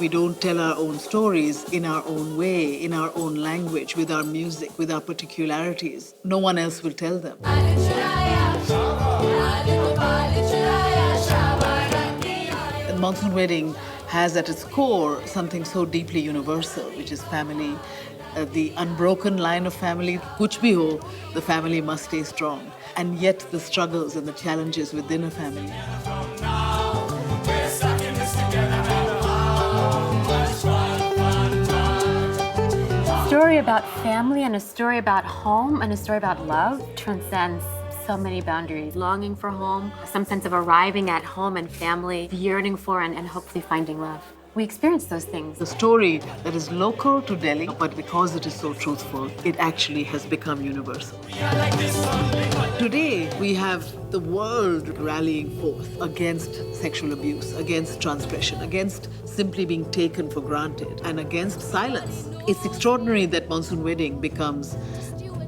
we don't tell our own stories in our own way, in our own language, with our music, with our particularities, no one else will tell them. And Monsoon Wedding has at its core something so deeply universal, which is family, the unbroken line of family. Kuch bhi ho, the family must stay strong. And yet the struggles and the challenges within a family. A story about family and a story about home and a story about love transcends so many boundaries. Longing for home, some sense of arriving at home and family, yearning for and hopefully finding love. We experience those things. The story that is local to Delhi, but because it is so truthful, it actually has become universal. Today, we have the world rallying forth against sexual abuse, against transgression, against simply being taken for granted, and against silence. It's extraordinary that Monsoon Wedding becomes,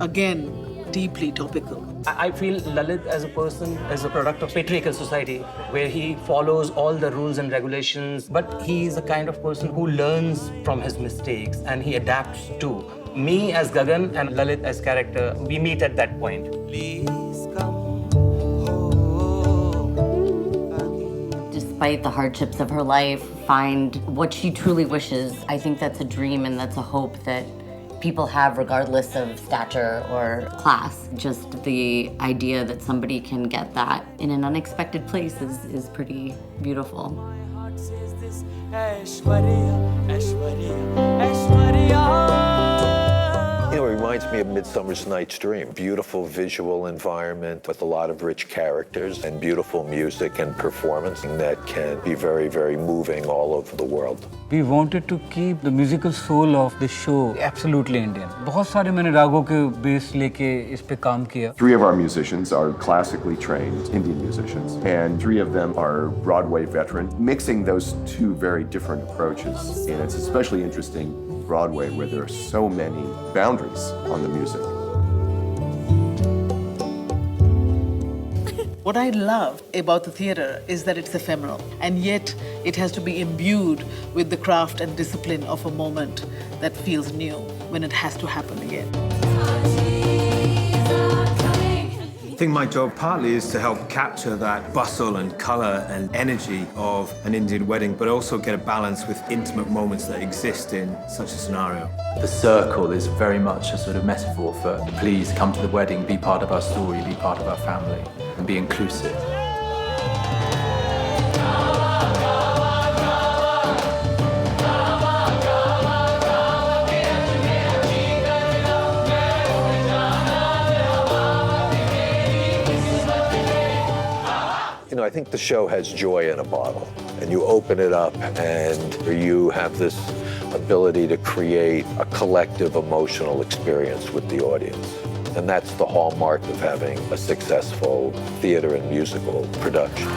again, deeply topical. I feel Lalit as a person is a product of patriarchal society where he follows all the rules and regulations, but he is the kind of person who learns from his mistakes and he adapts too. Me as Gagan and Lalit as character, we meet at that point. Despite the hardships of her life, find what she truly wishes. I think that's a dream and that's a hope that people have regardless of stature or class. Just the idea that somebody can get that in an unexpected place is pretty beautiful. You know, it reminds me of Midsummer's Night's Dream. Beautiful visual environment with a lot of rich characters and beautiful music and performance that can be very, very moving all over the world. We wanted to keep the musical soul of the show absolutely Indian. बहुत सारे मैंने रागों के base लेके इस पे काम किया. 3 of our musicians are classically trained Indian musicians, and 3 of them are Broadway veteran, mixing those 2 very different approaches. And it's especially interesting Broadway, where there are so many boundaries on the music. What I love about the theatre is that it's ephemeral, and yet it has to be imbued with the craft and discipline of a moment that feels new when it has to happen again. I think my job partly is to help capture that bustle and colour and energy of an Indian wedding, but also get a balance with intimate moments that exist in such a scenario. The circle is very much a sort of metaphor for please come to the wedding, be part of our story, be part of our family, and be inclusive. You know, I think the show has joy in a bottle, and you open it up and you have this ability to create a collective emotional experience with the audience. And that's the hallmark of having a successful theater and musical production.